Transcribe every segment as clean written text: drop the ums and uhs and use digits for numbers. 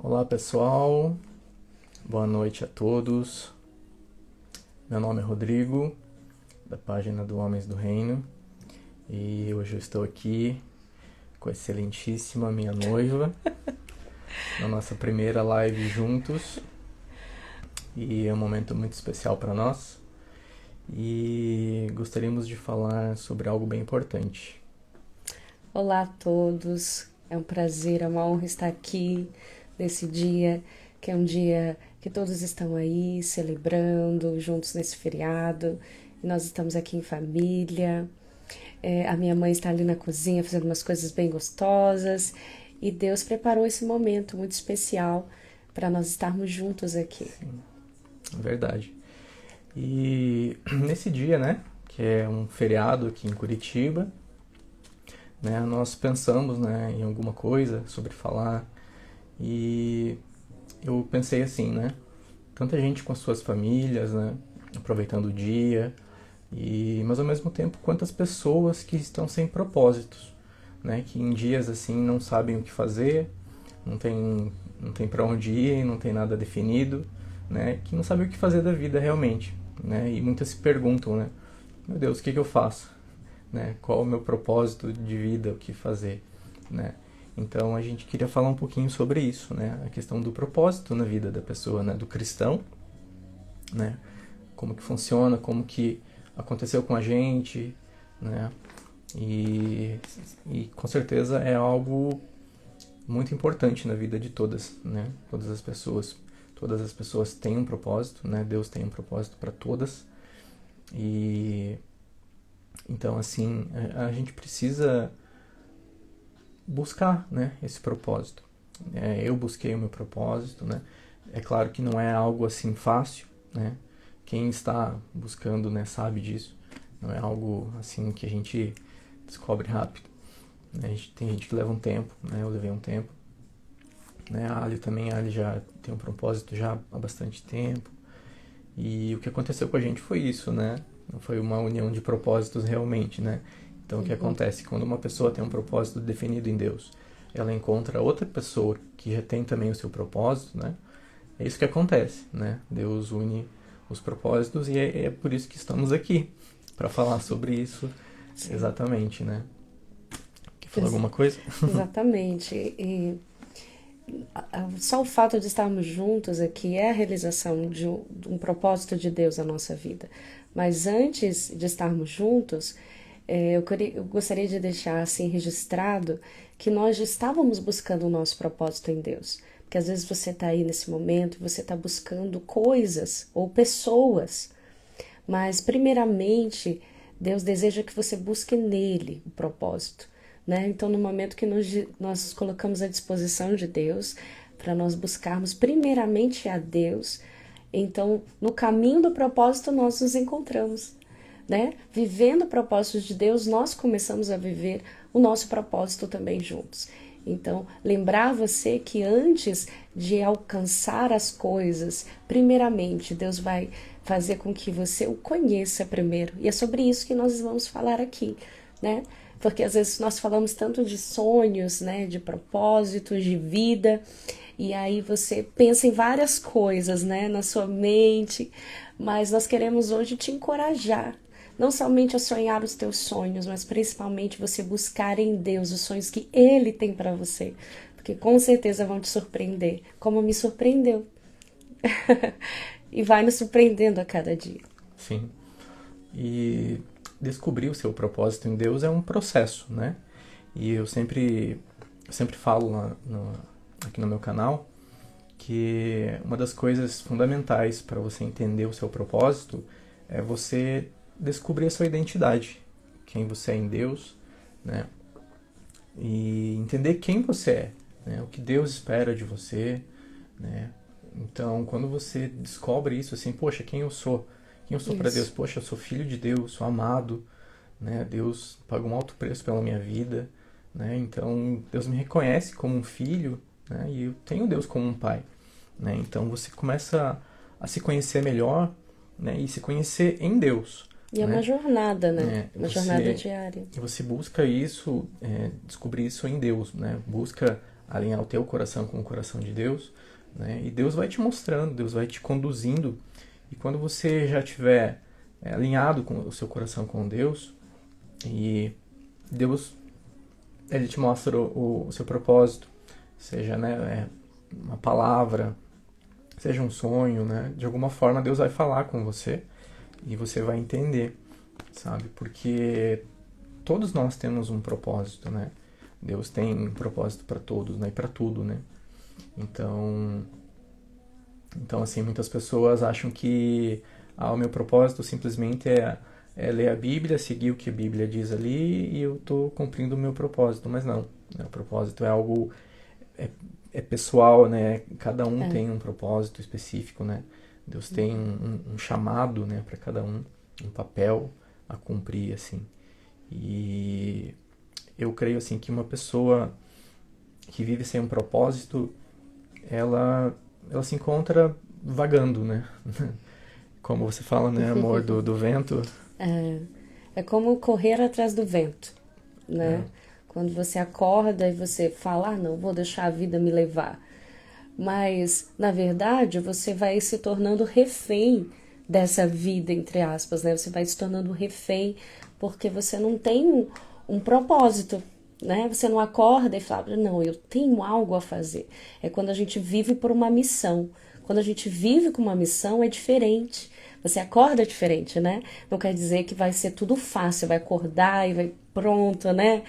Olá pessoal, boa noite a todos. Meu nome é Rodrigo, da página do Homens do Reino, e hoje eu estou aqui com a excelentíssima minha noiva, na nossa primeira live juntos, e é um momento muito especial para nós, e gostaríamos de falar sobre algo bem importante. Olá a todos, é um prazer, é uma honra estar aqui nesse dia, que é um dia que todos estão aí celebrando juntos nesse feriado, e nós estamos aqui em família. A minha mãe está ali na cozinha fazendo umas coisas bem gostosas, e Deus preparou esse momento muito especial para nós estarmos juntos aqui. Sim, é verdade. E nesse dia, né, que é um feriado aqui em Curitiba, né, nós pensamos, né, em alguma coisa sobre falar, e eu pensei assim, né, tanta gente com as suas famílias, né, aproveitando o dia, mas ao mesmo tempo quantas pessoas que estão sem propósitos, né, que em dias assim não sabem o que fazer, não tem para onde ir, não tem nada definido, né, que não sabem o que fazer da vida realmente, né, e muitas se perguntam, né, meu Deus, o que eu faço? Né? Qual o meu propósito de vida, o que fazer, né? Então a gente queria falar um pouquinho sobre isso, né? A questão do propósito na vida da pessoa, né? Do cristão, né? Como que funciona, como que aconteceu com a gente, né? E com certeza é algo muito importante na vida de todas, né? Todas as pessoas têm um propósito, né? Deus tem um propósito para todas. E então, assim, a gente precisa buscar, né, esse propósito. Eu busquei o meu propósito, né? É claro que não é algo assim fácil, né? Quem está buscando, né, sabe disso. Não é algo assim que a gente descobre rápido. Né? Tem gente que leva um tempo, né? Eu levei um tempo. Né? A Ali já tem um propósito já há bastante tempo. E o que aconteceu com a gente foi isso, né? Não foi uma união de propósitos realmente, né? Então, o que acontece? Quando uma pessoa tem um propósito definido em Deus, ela encontra outra pessoa que já tem também o seu propósito, né? É isso que acontece, né? Deus une os propósitos e é por isso que estamos aqui, para falar sobre isso Sim. exatamente, né? Quer falar alguma coisa? Exatamente. Só o fato de estarmos juntos aqui é a realização de um propósito de Deus na nossa vida. Mas antes de estarmos juntos, eu gostaria de deixar assim registrado que nós já estávamos buscando o nosso propósito em Deus. Porque às vezes você está aí nesse momento, você está buscando coisas ou pessoas, mas primeiramente Deus deseja que você busque nele o propósito. Né? Então, no momento que nós nos colocamos à disposição de Deus, para nós buscarmos primeiramente a Deus, então, no caminho do propósito, nós nos encontramos. Né? Vivendo o propósito de Deus, nós começamos a viver o nosso propósito também juntos. Então, lembrar você que antes de alcançar as coisas, primeiramente, Deus vai fazer com que você o conheça primeiro. E é sobre isso que nós vamos falar aqui, né? Porque às vezes nós falamos tanto de sonhos, né, de propósitos, de vida, e aí você pensa em várias coisas, né, na sua mente, mas nós queremos hoje te encorajar, não somente a sonhar os teus sonhos, mas principalmente você buscar em Deus os sonhos que Ele tem para você, porque com certeza vão te surpreender, como me surpreendeu, e vai nos surpreendendo a cada dia. Sim. E descobrir o seu propósito em Deus é um processo, né? E eu sempre falo aqui no meu canal que uma das coisas fundamentais para você entender o seu propósito é você descobrir a sua identidade, quem você é em Deus, né? E entender quem você é, né? O que Deus espera de você, né? Então, quando você descobre isso, assim, poxa, quem eu sou para Deus? Isso. Poxa, eu sou filho de Deus, sou amado, né? Deus paga um alto preço pela minha vida, né? Então, Deus me reconhece como um filho, né? E eu tenho Deus como um pai, né? Então, você começa a se conhecer melhor, né? E se conhecer em Deus, E é uma né? jornada, né? É, Uma jornada você, diária. você busca isso, descobrir isso em Deus, né? Busca alinhar o teu coração com o coração de Deus, né? E Deus vai te mostrando, Deus vai te conduzindo. E quando você já estiver alinhado com o seu coração com Deus, e Deus, ele te mostra o seu propósito, seja, né, uma palavra, seja um sonho, né? De alguma forma Deus vai falar com você e você vai entender, sabe? Porque todos nós temos um propósito, né? Deus tem um propósito para todos, né? E para tudo, né? Então, assim, muitas pessoas acham que o meu propósito simplesmente é ler a Bíblia, seguir o que a Bíblia diz ali e eu estou cumprindo o meu propósito. Mas não, né? O propósito é algo pessoal, né? Cada um tem um propósito específico, né? Deus tem um chamado, né, para cada um papel a cumprir, assim. E eu creio, assim, que uma pessoa que vive sem um propósito, ela se encontra vagando, né? Como você fala, né, amor, do vento. É como correr atrás do vento, né? Quando você acorda e você fala, não, vou deixar a vida me levar. Mas, na verdade, você vai se tornando refém dessa vida, entre aspas, né? Você vai se tornando refém porque você não tem um propósito, né? Você não acorda e fala, não, eu tenho algo a fazer. É quando a gente vive por uma missão. Quando a gente vive com uma missão é diferente. Você acorda diferente, né? Não quer dizer que vai ser tudo fácil, vai acordar e vai pronto, né?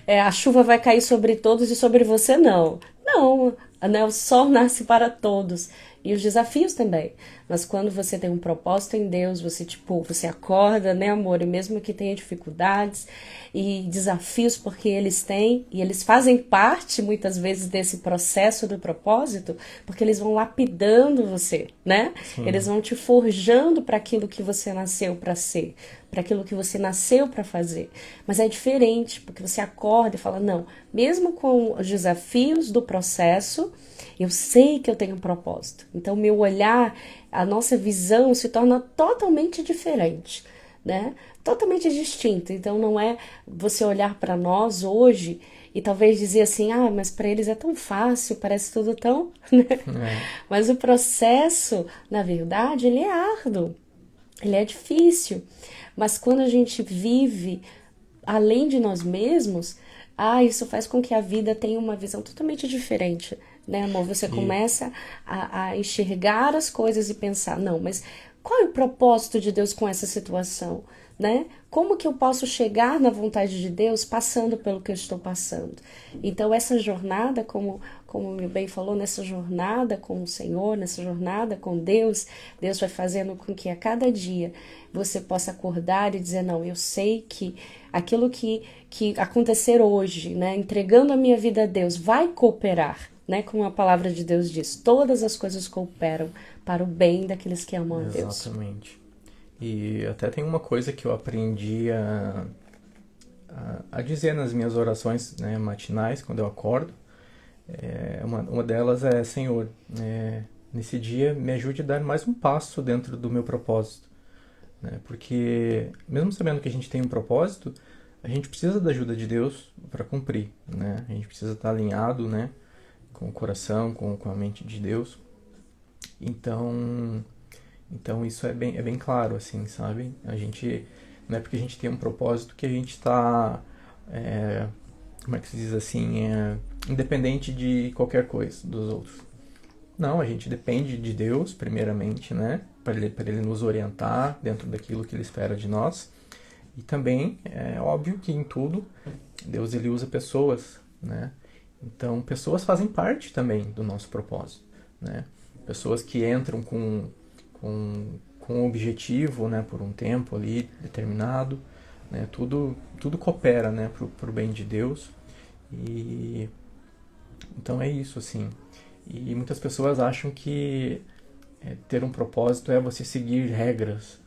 A chuva vai cair sobre todos e sobre você não. Não, né? O sol nasce para todos. E os desafios também. Mas quando você tem um propósito em Deus, você acorda, né, amor? E mesmo que tenha dificuldades e desafios, porque eles têm, e eles fazem parte, muitas vezes, desse processo do propósito, porque eles vão lapidando você, né? Sim. Eles vão te forjando para aquilo que você nasceu para ser, para aquilo que você nasceu para fazer. Mas é diferente, porque você acorda e fala, não, mesmo com os desafios do processo, eu sei que eu tenho um propósito. Então, meu olhar, a nossa visão se torna totalmente diferente, né? Totalmente distinta. Então, não é você olhar para nós hoje e talvez dizer assim, mas para eles é tão fácil, parece tudo tão... né? Mas o processo, na verdade, ele é árduo, ele é difícil. Mas quando a gente vive além de nós mesmos, isso faz com que a vida tenha uma visão totalmente diferente, né, amor? Você começa a enxergar as coisas e pensar, não, mas qual é o propósito de Deus com essa situação, né? Como que eu posso chegar na vontade de Deus passando pelo que eu estou passando? Então, essa jornada, como o meu bem falou, nessa jornada com o Senhor, nessa jornada com Deus, Deus vai fazendo com que a cada dia você possa acordar e dizer, não, eu sei que aquilo que acontecer hoje, né, entregando a minha vida a Deus, vai cooperar, né, como a palavra de Deus diz, todas as coisas cooperam para o bem daqueles que amam a Deus. Exatamente. E até tem uma coisa que eu aprendi a dizer nas minhas orações, né, matinais, quando eu acordo. Uma delas é, Senhor, nesse dia me ajude a dar mais um passo dentro do meu propósito. Né? Porque, mesmo sabendo que a gente tem um propósito, a gente precisa da ajuda de Deus para cumprir. Né? A gente precisa estar alinhado, né, com o coração, com a mente de Deus. Então isso é bem claro, assim, sabe? A gente, não é porque a gente tem um propósito que a gente está, como é que se diz assim, independente de qualquer coisa dos outros. Não, a gente depende de Deus, primeiramente, né? Para ele nos orientar dentro daquilo que Ele espera de nós. E também, é óbvio que em tudo, Deus ele usa pessoas, né? Então, pessoas fazem parte também do nosso propósito, né? Pessoas que entram com um objetivo, né, por um tempo ali determinado, né? Tudo coopera, né, pro bem de Deus. E então é isso, assim. E muitas pessoas acham que ter um propósito é você seguir regras,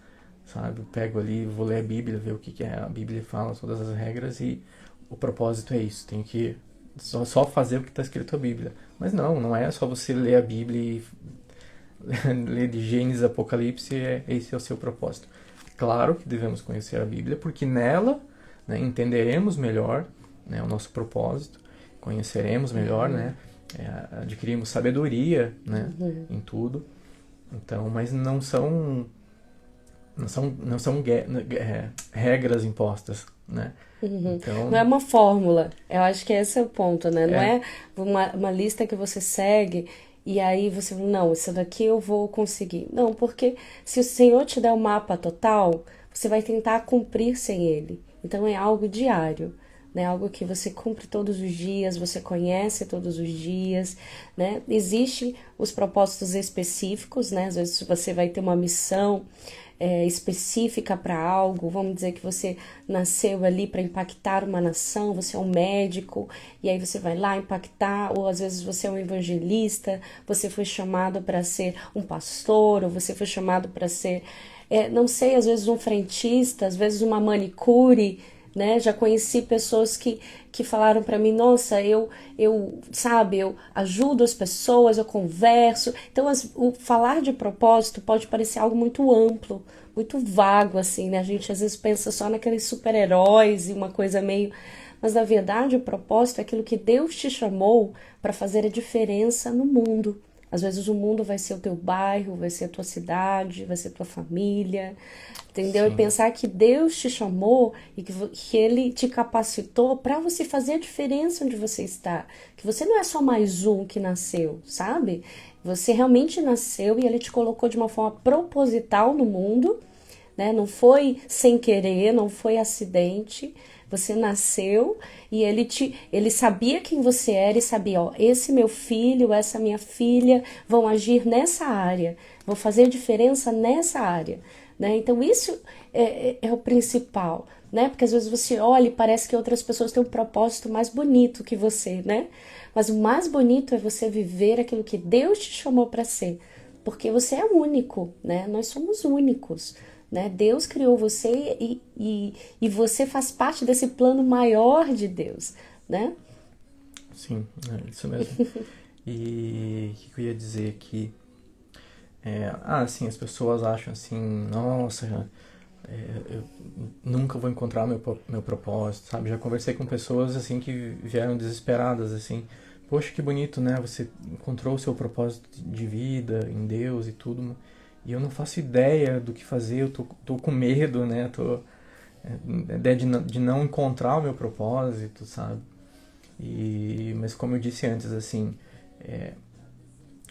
sabe? Eu pego ali, vou ler a Bíblia, ver o que a Bíblia fala, todas as regras, e o propósito é isso, tenho que só fazer o que está escrito na Bíblia. Mas não é só você ler a Bíblia e ler de Gênesis, Apocalipse, esse é o seu propósito. Claro que devemos conhecer a Bíblia, porque nela, né, entenderemos melhor, né, o nosso propósito. conheceremos melhor, né? Adquirimos sabedoria, né? Em tudo. Então, mas não são regras impostas, né? Então, Não é uma fórmula. Eu acho que esse é o ponto, né? Não é, é uma lista que você segue e aí você, não, isso daqui eu vou conseguir. Não, porque se o Senhor te der o mapa total, você vai tentar cumprir sem ele. Então é algo diário, né? Algo que você cumpre todos os dias, você conhece todos os dias, né? Existem os propósitos específicos, né? Às vezes você vai ter uma missão específica para algo, vamos dizer que você nasceu ali para impactar uma nação, você é um médico e aí você vai lá impactar, ou às vezes você é um evangelista, você foi chamado para ser um pastor, ou você foi chamado para ser, não sei, às vezes um frentista, às vezes uma manicure, né? Já conheci pessoas que falaram para mim, nossa, sabe, eu ajudo as pessoas, eu converso. Então, o falar de propósito pode parecer algo muito amplo, muito vago, assim, né? A gente às vezes pensa só naqueles super-heróis e uma coisa meio... Mas, na verdade, o propósito é aquilo que Deus te chamou para fazer a diferença no mundo. Às vezes o mundo vai ser o teu bairro, vai ser a tua cidade, vai ser a tua família, entendeu? sim, E pensar que Deus te chamou e que Ele te capacitou para você fazer a diferença onde você está. Que você não é só mais um que nasceu, sabe? Você realmente nasceu e Ele te colocou de uma forma proposital no mundo, né? Não foi sem querer, não foi acidente. Você nasceu e ele sabia quem você era e sabia, ó, esse meu filho, essa minha filha vão agir nessa área, vão fazer diferença nessa área, né? Então isso é o principal, né? Porque às vezes você olha e parece que outras pessoas têm um propósito mais bonito que você, né? Mas o mais bonito é você viver aquilo que Deus te chamou para ser, porque você é único, né? Nós somos únicos. Né? Deus criou você e você faz parte desse plano maior de Deus, né? sim, é isso mesmo. E o que eu ia dizer que assim, as pessoas acham assim, nossa, eu nunca vou encontrar meu propósito, sabe? Já conversei com pessoas assim que vieram desesperadas, assim, poxa, que bonito, né? Você encontrou o seu propósito de vida em Deus e tudo, e eu não faço ideia do que fazer, eu tô com medo, né? Ideia de não encontrar o meu propósito, sabe? Mas como eu disse antes, assim,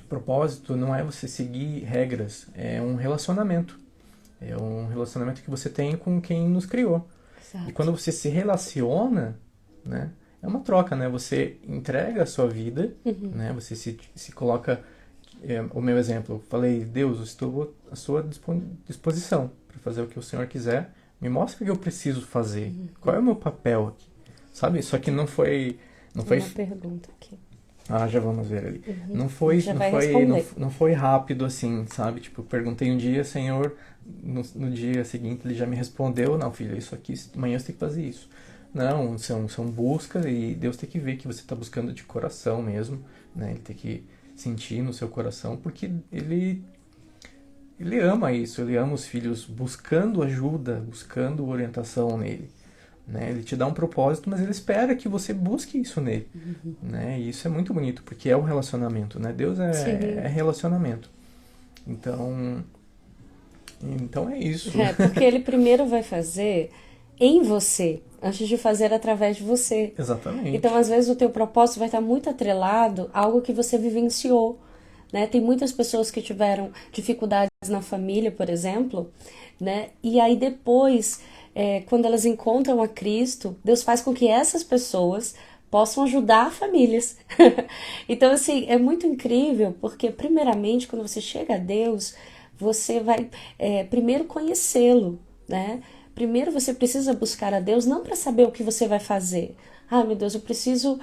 propósito não é você seguir regras, é um relacionamento. É um relacionamento que você tem com quem nos criou. E Exato. quando você se relaciona, né? É uma troca, né? Você entrega a sua vida, né? Você se coloca... o meu exemplo, eu falei, Deus, eu estou à sua disposição para fazer o que o Senhor quiser. Me mostra o que eu preciso fazer. Qual é o meu papel aqui? Sabe? Só que não foi... Uma pergunta aqui. Ah, já vamos ver ali. Não A foi, gente já não vai foi, não, responder. não foi rápido assim, sabe? Tipo, perguntei um dia, Senhor, no dia seguinte ele já me respondeu, não, filho, isso aqui, amanhã você tem que fazer isso. Não, são buscas e Deus tem que ver que você está buscando de coração mesmo, né? Ele tem que sentir no seu coração, porque ele ama isso, ele ama os filhos buscando ajuda, buscando orientação nele. Né? Ele te dá um propósito, mas ele espera que você busque isso nele. Né? E isso é muito bonito, porque é um relacionamento. Né? Deus é Sim. relacionamento. Então é isso. Porque ele primeiro vai fazer em você, antes de fazer através de você. Então, Exatamente. às vezes, o teu propósito vai estar muito atrelado a algo que você vivenciou, né? Tem muitas pessoas que tiveram dificuldades na família, por exemplo, né? E aí depois, quando elas encontram a Cristo, Deus faz com que essas pessoas possam ajudar famílias. Então, assim, é muito incrível, porque primeiramente, quando você chega a Deus, você vai primeiro conhecê-lo, né? Primeiro você precisa buscar a Deus não para saber o que você vai fazer. Ah, meu Deus, eu preciso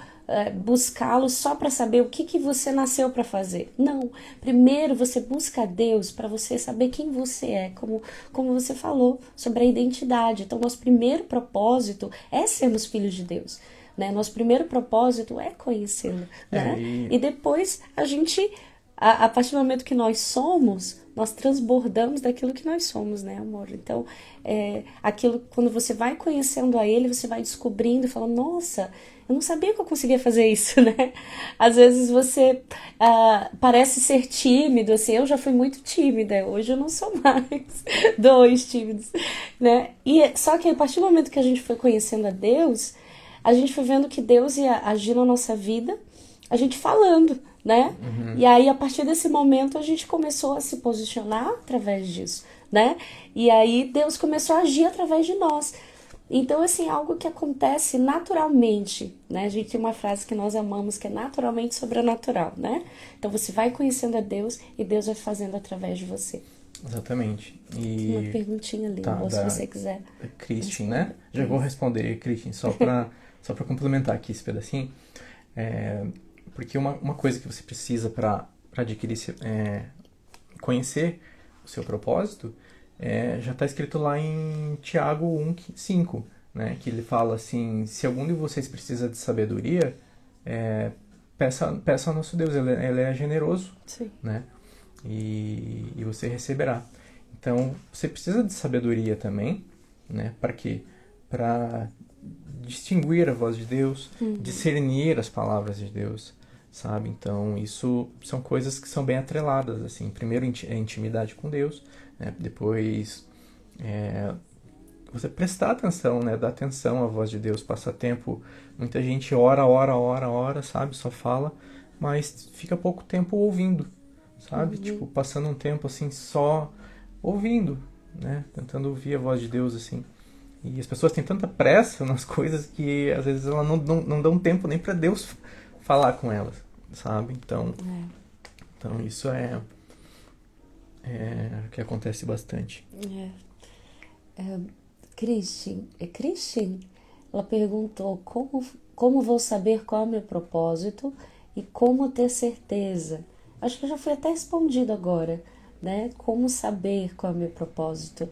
buscá-lo só para saber o que você nasceu para fazer. Não. Primeiro você busca a Deus para você saber quem você é, como você falou sobre a identidade. Então, nosso primeiro propósito é sermos filhos de Deus. Né? Nosso primeiro propósito é conhecê-lo. Né? E E depois a gente a partir do momento que nós somos, nós transbordamos daquilo que nós somos, né, amor? Então, aquilo, quando você vai conhecendo a Ele, você vai descobrindo e falando, nossa, eu não sabia que eu conseguia fazer isso, né? Às vezes você parece ser tímido, assim, eu já fui muito tímida, hoje eu não sou mais, dois tímidos, né? Só que a partir do momento que a gente foi conhecendo a Deus, a gente foi vendo que Deus ia agir na nossa vida, a gente falando, né? E aí, a partir desse momento, a gente começou a se posicionar através disso, né? E aí, Deus começou a agir através de nós. Então, assim, algo que acontece naturalmente, né? A gente tem uma frase que nós amamos, que é naturalmente sobrenatural, né? Então, você vai conhecendo a Deus e Deus vai fazendo através de você. Exatamente. Uma perguntinha ali, Tá, ou se você quiser. Christian, né? Já vou responder, Christian, só para complementar aqui esse pedacinho. Porque uma coisa que você precisa para adquirir, conhecer o seu propósito, já está escrito lá em Tiago 1:5, né? Que ele fala assim, se algum de vocês precisa de sabedoria, peça ao nosso Deus, ele é generoso, Sim. né? E você receberá. Então, você precisa de sabedoria também, né? Para quê? Para distinguir a voz de Deus, discernir as palavras de Deus, sabe? Então, isso são coisas que são bem atreladas, assim. Primeiro, a intimidade com Deus, né? Depois, você prestar atenção, né? Dar atenção à voz de Deus, passar tempo. Muita gente ora, sabe? Só fala, mas fica pouco tempo ouvindo, sabe? Tipo, passando um tempo, assim, só ouvindo, né? Tentando ouvir a voz de Deus, assim. E as pessoas têm tanta pressa nas coisas que às vezes elas não dão tempo nem para Deus falar com elas, sabe? Então isso é o que acontece bastante. Christian, ela perguntou como vou saber qual é o meu propósito e como ter certeza. Acho que eu já fui até respondido agora, né? Como saber qual é o meu propósito.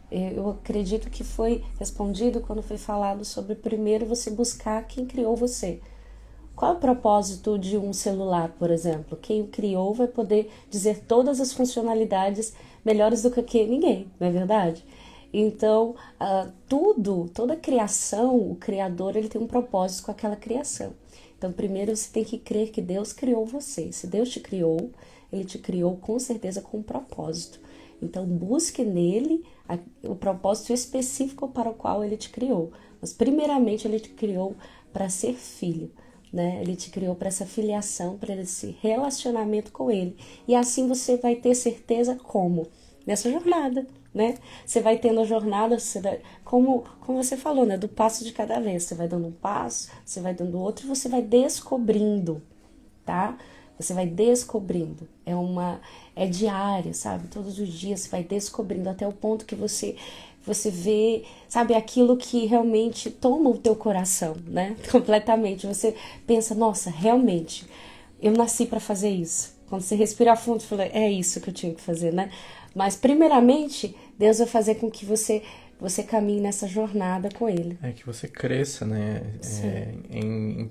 Eu acredito que foi respondido quando foi falado sobre primeiro você buscar quem criou você. Qual é o propósito de um celular, por exemplo? Quem o criou vai poder dizer todas as funcionalidades melhores do que ninguém, não é verdade? Então, toda criação, o Criador, ele tem um propósito com aquela criação. Então, primeiro você tem que crer que Deus criou você. Se Deus te criou, Ele te criou com certeza com um propósito. Então, busque nele o propósito específico para o qual Ele te criou. Mas, primeiramente, Ele te criou para ser filho, né? Ele te criou para essa filiação, para esse relacionamento com Ele. E assim você vai ter certeza como? Nessa jornada, né? Você vai tendo a jornada, como você falou, né? Do passo de cada vez. Você vai dando um passo, você vai dando outro e você vai descobrindo, tá? Você vai descobrindo. É diário, sabe? Todos os dias você vai descobrindo até o ponto que você vê, sabe, aquilo que realmente toma o teu coração, né? Completamente. Você pensa, nossa, realmente, eu nasci para fazer isso. Quando você respira fundo, você fala, é isso que eu tinha que fazer, né? Mas, primeiramente, Deus vai fazer com que você caminhe nessa jornada com Ele. Que você cresça, né? Em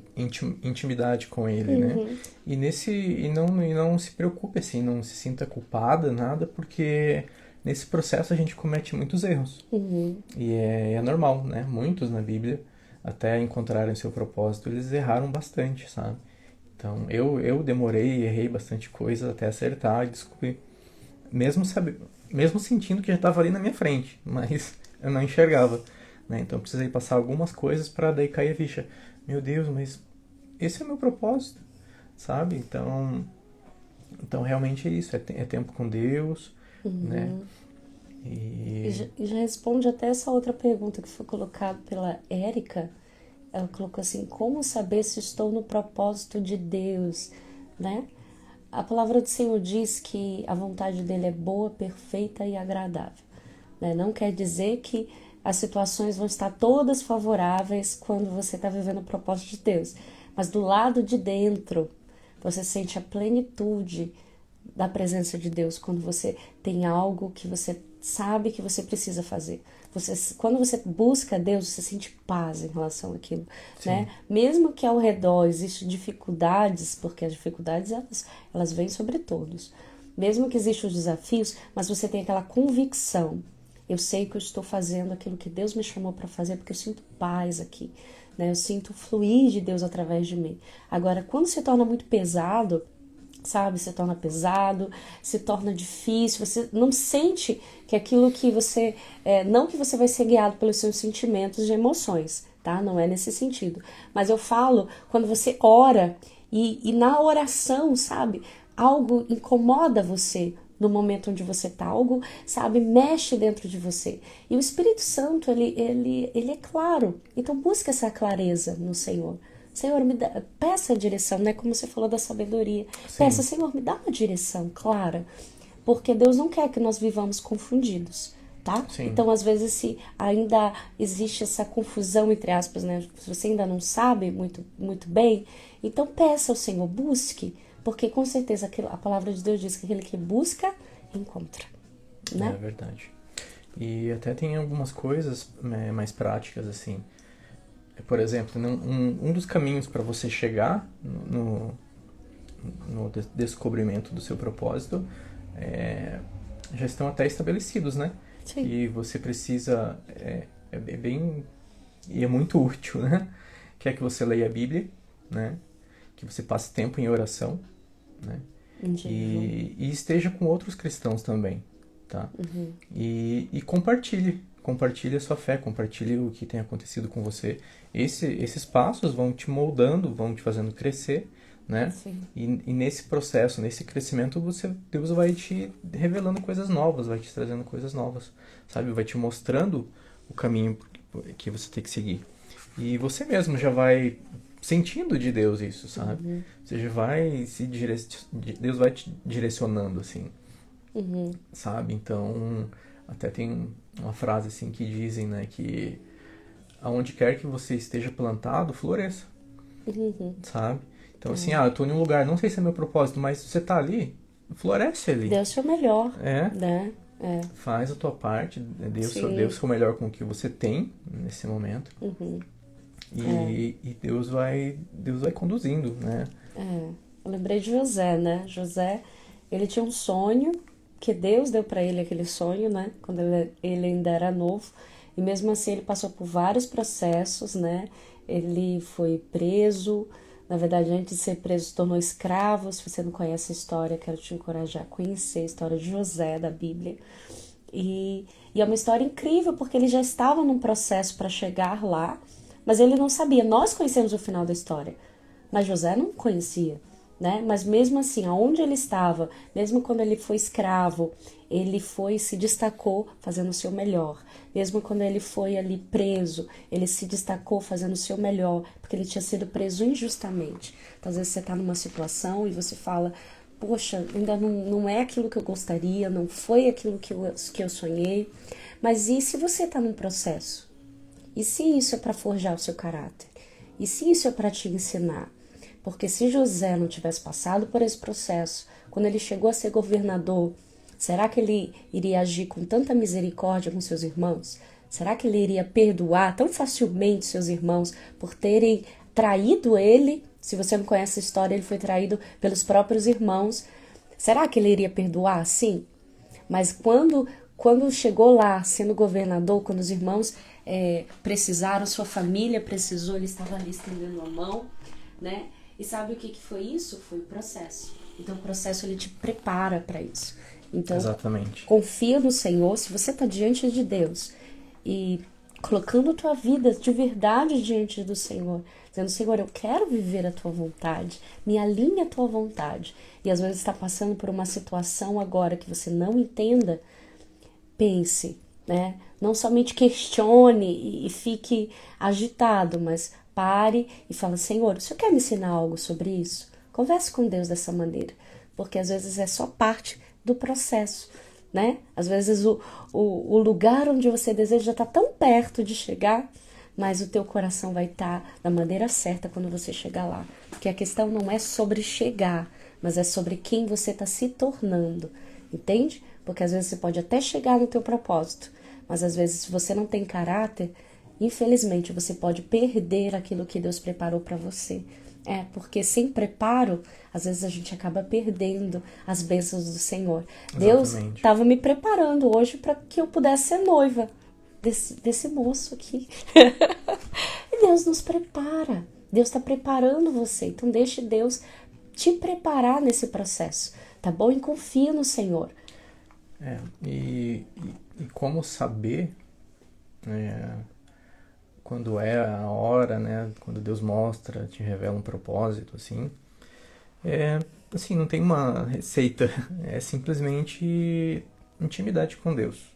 intimidade com Ele, né? E não se preocupe, assim, não se sinta culpada, nada, porque nesse processo a gente comete muitos erros. E é normal, né? Muitos na Bíblia, até encontrarem o seu propósito, eles erraram bastante, sabe? Então, eu demorei, errei bastante coisa até acertar e descobrir. Mesmo sentindo que já estava ali na minha frente, mas eu não enxergava, né? Então, eu precisei passar algumas coisas para daí cair a ficha. Meu Deus, mas esse é o meu propósito, sabe? Então realmente é isso, é tempo com Deus, né? E já responde até essa outra pergunta que foi colocada pela Érica. Ela colocou assim, como saber se estou no propósito de Deus, né? A palavra do Senhor diz que a vontade dele é boa, perfeita e agradável, né? Não quer dizer que as situações vão estar todas favoráveis quando você está vivendo o propósito de Deus, mas do lado de dentro você sente a plenitude da presença de Deus quando você tem algo que você sabe que você precisa fazer. Quando você busca Deus, você sente paz em relação àquilo, Sim. né? Mesmo que ao redor existam dificuldades, porque as dificuldades elas vêm sobre todos. Mesmo que existam os desafios, mas você tem aquela convicção. Eu sei que eu estou fazendo aquilo que Deus me chamou para fazer, porque eu sinto paz aqui, né? Eu sinto o fluir de Deus através de mim. Agora, quando se torna muito pesado, sabe, se torna pesado, se torna difícil, você não sente que aquilo que você, não que você vai ser guiado pelos seus sentimentos e emoções, tá? Não é nesse sentido. Mas eu falo quando você ora e na oração, sabe, algo incomoda você no momento onde você tá, algo, sabe, mexe dentro de você. E o Espírito Santo, ele é claro. Então busca essa clareza no Senhor. Senhor, peça a direção, né? Como você falou da sabedoria. Sim. Peça, Senhor, me dá uma direção clara. Porque Deus não quer que nós vivamos confundidos, tá? Sim. Então, às vezes, se ainda existe essa confusão, entre aspas, né? Se você ainda não sabe muito bem, então peça ao Senhor, busque. Porque, com certeza, a palavra de Deus diz que aquele que busca, encontra, né? É verdade. E até tem algumas coisas mais práticas, assim. Por exemplo, um dos caminhos para você chegar no descobrimento do seu propósito já estão até estabelecidos, né? Sim. E você precisa... É bem... E é muito útil, né? Que é que você leia a Bíblia, né? Que você passe tempo em oração, né? E esteja com outros cristãos também, tá? Uhum. E compartilhe a sua fé, compartilhe o que tem acontecido com você. Esses passos vão te moldando, vão te fazendo crescer, né? Sim. E nesse processo, nesse crescimento, Deus vai te revelando coisas novas, vai te trazendo coisas novas, sabe? Vai te mostrando o caminho que você tem que seguir. E você mesmo já vai sentindo de Deus isso, sabe? Uhum. Você já vai Deus vai te direcionando, assim, Uhum. sabe? Então, até tem uma frase assim que dizem, né, que aonde quer que você esteja plantado, floresça, Uhum. sabe? Então, assim, eu tô em um lugar, não sei se é meu propósito, mas se você tá ali, floresce ali. Dê o seu melhor, É, né? faz a tua parte, dê Sim. o seu melhor com o que você tem nesse momento. Uhum. E Deus vai conduzindo, né? Eu lembrei de José, né? José, ele tinha um sonho, que Deus deu para ele aquele sonho, né? Quando ele ainda era novo. E mesmo assim ele passou por vários processos, né? Ele foi preso. Na verdade, antes de ser preso, se tornou escravo. Se você não conhece a história, quero te encorajar a conhecer a história de José da Bíblia. E é uma história incrível, porque ele já estava num processo para chegar lá, mas ele não sabia. Nós conhecemos o final da história, mas José não conhecia, né? Mas mesmo assim, aonde ele estava, mesmo quando ele foi escravo, ele se destacou fazendo o seu melhor. Mesmo quando ele foi ali preso, ele se destacou fazendo o seu melhor, porque ele tinha sido preso injustamente. Então, às vezes você está numa situação e você fala: poxa, ainda não é aquilo que eu gostaria, não foi aquilo que eu sonhei. Mas e se você está num processo? E se isso é para forjar o seu caráter? E se isso é para te ensinar? Porque se José não tivesse passado por esse processo, quando ele chegou a ser governador, será que ele iria agir com tanta misericórdia com seus irmãos? Será que ele iria perdoar tão facilmente seus irmãos por terem traído ele? Se você não conhece a história, ele foi traído pelos próprios irmãos. Será que ele iria perdoar? Sim. Mas quando chegou lá, sendo governador, quando os irmãos precisaram, sua família precisou, ele estava ali estendendo a mão, né? E sabe o que foi isso? Foi o processo. Então, o processo, ele te prepara para isso. Então, exatamente. Confia no Senhor. Se você está diante de Deus e colocando a tua vida de verdade diante do Senhor, dizendo: Senhor, eu quero viver a tua vontade, me alinhe a tua vontade. E às vezes está passando por uma situação agora que você não entenda, pense, né? Não somente questione e fique agitado, mas pare e fale: Senhor, o Senhor quer me ensinar algo sobre isso? Converse com Deus dessa maneira, porque às vezes é só parte do processo, né? Às vezes o lugar onde você deseja está tão perto de chegar, mas o teu coração vai estar da maneira certa quando você chegar lá. Porque a questão não é sobre chegar, mas é sobre quem você está se tornando, entende? Porque às vezes você pode até chegar no teu propósito, Mas às vezes, se você não tem caráter, infelizmente você pode perder aquilo que Deus preparou para você. Porque sem preparo, às vezes a gente acaba perdendo as bênçãos do Senhor. Deus Exatamente. estava me preparando hoje para que eu pudesse ser noiva desse moço aqui. E Deus nos prepara. Deus está preparando você. Então deixe Deus te preparar nesse processo, tá bom? E confia no Senhor. E como saber quando é a hora, né? Quando Deus mostra, te revela um propósito, assim. Assim, não tem uma receita. É simplesmente intimidade com Deus.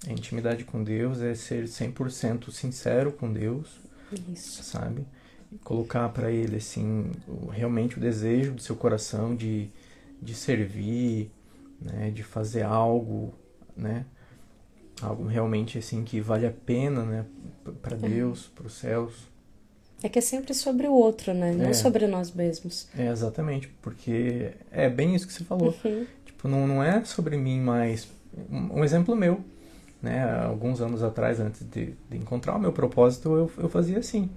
A intimidade com Deus é ser 100% sincero com Deus, Isso. sabe? E colocar para Ele, assim, realmente o desejo do seu coração de servir, né? De fazer algo, né? Algo realmente, assim, que vale a pena, né? Para Deus, para os céus. É que é sempre sobre o outro, né? Não sobre nós mesmos. Exatamente, porque é bem isso que você falou. Tipo, não é sobre mim, mas um exemplo meu, né? Alguns anos atrás, antes de encontrar o meu propósito, eu fazia assim,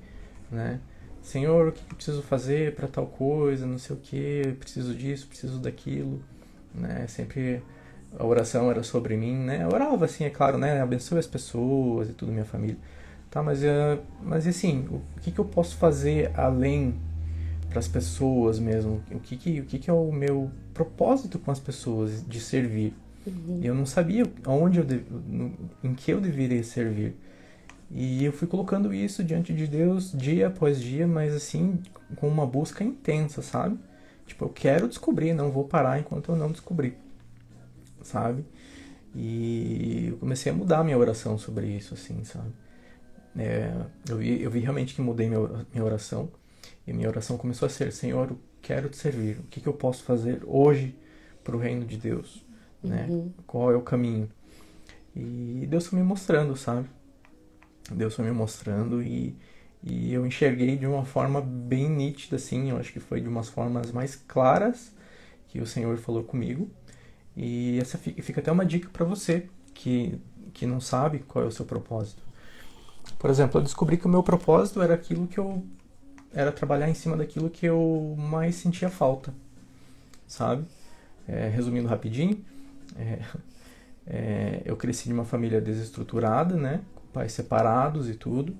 né? Senhor, o que eu preciso fazer para tal coisa, não sei o que, preciso disso, preciso daquilo, né? Sempre a oração era sobre mim, né? Eu orava assim, é claro, né? Abençoe as pessoas e tudo, minha família. Tá, mas assim, o que eu posso fazer além para as pessoas mesmo? O que é o meu propósito com as pessoas de servir? Eu não sabia em que eu deveria servir. E eu fui colocando isso diante de Deus dia após dia, mas assim, com uma busca intensa, sabe? Tipo, eu quero descobrir, não vou parar enquanto eu não descobrir, sabe? E eu comecei a mudar minha oração sobre isso, assim, sabe? Eu vi realmente que mudei minha oração. E minha oração começou a ser: Senhor, eu quero te servir. O que eu posso fazer hoje para o reino de Deus? Né? Qual é o caminho? E Deus foi me mostrando, sabe? Deus foi me mostrando e eu enxerguei de uma forma bem nítida, assim. Eu acho que foi de umas formas mais claras que o Senhor falou comigo. E essa fica até uma dica para você que não sabe qual é o seu propósito. Por exemplo, eu descobri que o meu propósito era aquilo que era trabalhar em cima daquilo que eu mais sentia falta, sabe? Resumindo rapidinho, eu cresci de uma família desestruturada, né? Com pais separados e tudo.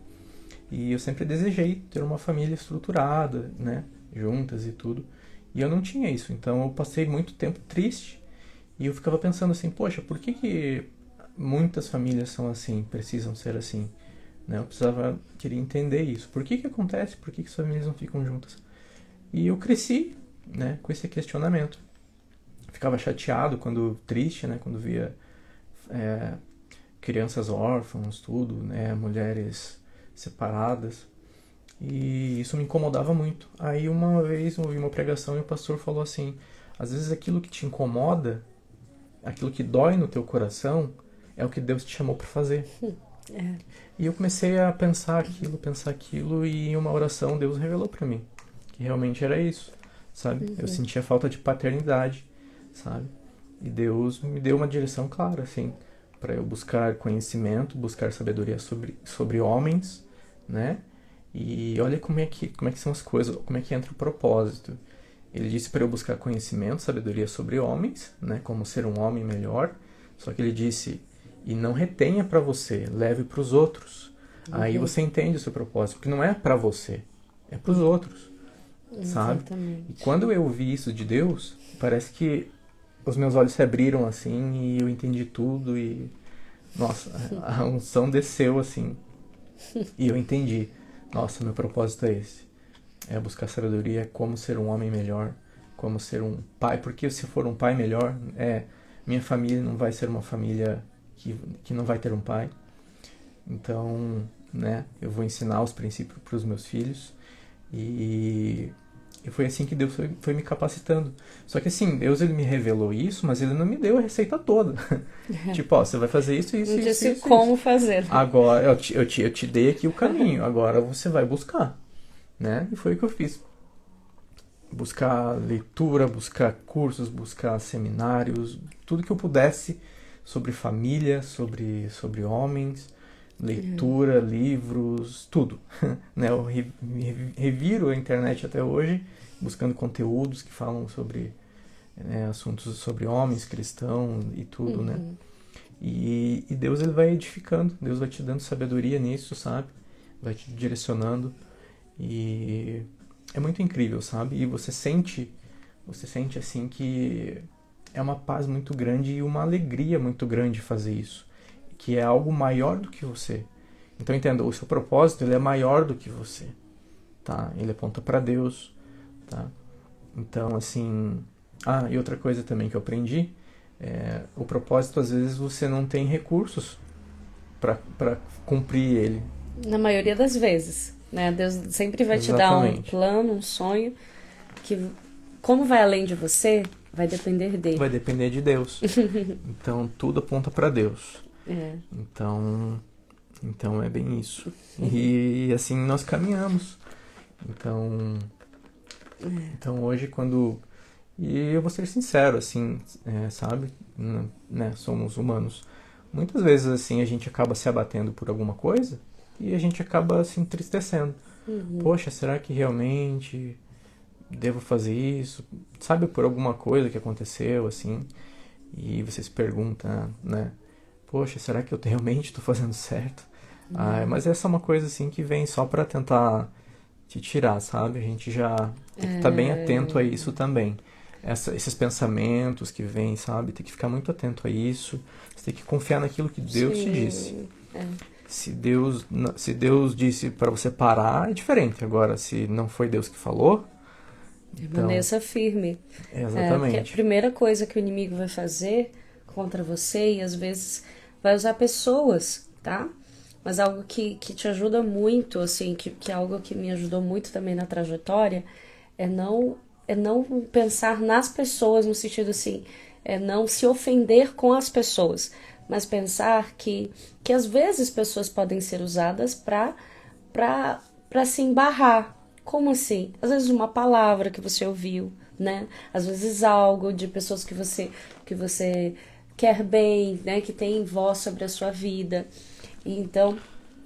E eu sempre desejei ter uma família estruturada, né? Juntas e tudo. E eu não tinha isso. Então eu passei muito tempo triste. E eu ficava pensando assim, poxa, por que muitas famílias são assim, precisam ser assim? Né? Eu queria entender isso. Por que acontece? Por que as famílias não ficam juntas? E eu cresci, né, com esse questionamento. Ficava chateado, triste, né, quando via crianças órfãos, tudo, né, mulheres separadas. E isso me incomodava muito. Aí uma vez eu ouvi uma pregação e o pastor falou assim: às vezes aquilo que te incomoda, aquilo que dói no teu coração, é o que Deus te chamou para fazer. E eu comecei a pensar aquilo, e em uma oração Deus revelou para mim que realmente era isso, sabe? Eu sentia falta de paternidade, sabe? E Deus me deu uma direção clara, assim, para eu buscar conhecimento, buscar sabedoria sobre homens, né? E olha como é que são as coisas, como é que entra o propósito. Ele disse para eu buscar conhecimento, sabedoria sobre homens, né? Como ser um homem melhor. Só que ele disse: e não retenha para você, leve para os outros. Aí você entende o seu propósito, porque não é para você, é para os outros, sabe? Exatamente. E quando eu ouvi isso de Deus, parece que os meus olhos se abriram assim e eu entendi tudo e nossa, a unção desceu assim. E eu entendi, nossa, meu propósito é esse. É buscar sabedoria, como ser um homem melhor, como ser um pai, porque se for um pai melhor, minha família não vai ser uma família que não vai ter um pai. Então, né, eu vou ensinar os princípios para os meus filhos. E foi assim que Deus foi me capacitando. Só que assim, Deus ele me revelou isso, mas ele não me deu a receita toda. Tipo, ó, você vai fazer isso, isso, Não isso, disse isso, como isso. fazer. Agora, eu te dei aqui o caminho, agora você vai buscar, né? E foi o que eu fiz. Buscar leitura, buscar cursos, buscar seminários, tudo que eu pudesse sobre família, sobre homens, leitura, livros, tudo. Né? Eu reviro a internet até hoje, buscando conteúdos que falam sobre, né, assuntos sobre homens, cristãos e tudo, né? E Deus, ele vai edificando, Deus vai te dando sabedoria nisso, sabe? Vai te direcionando e é muito incrível, sabe? E você sente assim que é uma paz muito grande e uma alegria muito grande fazer isso, que é algo maior do que você. Então entenda, o seu propósito, ele é maior do que você, tá? Ele aponta para Deus, tá? Então, assim... e outra coisa também que eu aprendi, o propósito, às vezes, você não tem recursos para cumprir ele. Na maioria das vezes, né? Deus sempre vai te dar um plano, um sonho, que como vai além de você, vai depender dele. Vai depender de Deus. Então, tudo aponta para Deus. Então, é bem isso. E assim nós caminhamos. Então hoje, quando... E eu vou ser sincero, assim, sabe? Né? Somos humanos. Muitas vezes, assim, a gente acaba se abatendo por alguma coisa e a gente acaba se entristecendo. Poxa, será que realmente devo fazer isso? Sabe, por alguma coisa que aconteceu, assim, e você se pergunta, né? Poxa, será que eu realmente estou fazendo certo? Mas essa é uma coisa, assim, que vem só para tentar te tirar, sabe? A gente já tem que estar bem atento a isso também. Esses pensamentos que vêm, sabe? Tem que ficar muito atento a isso. Você tem que confiar naquilo que Deus te disse. Se Deus disse para você parar, é diferente. Agora, se não foi Deus que falou... Permaneça firme. Exatamente. Porque a primeira coisa que o inimigo vai fazer contra você, e às vezes vai usar pessoas, tá? Mas algo que te ajuda muito, assim, que é algo que me ajudou muito também na trajetória, é não pensar nas pessoas no sentido assim, não se ofender com as pessoas, mas pensar que às vezes pessoas podem ser usadas para se embarrar. Como assim? Às vezes uma palavra que você ouviu, né? Às vezes algo de pessoas que você quer bem, né? Que tem voz sobre a sua vida. Então,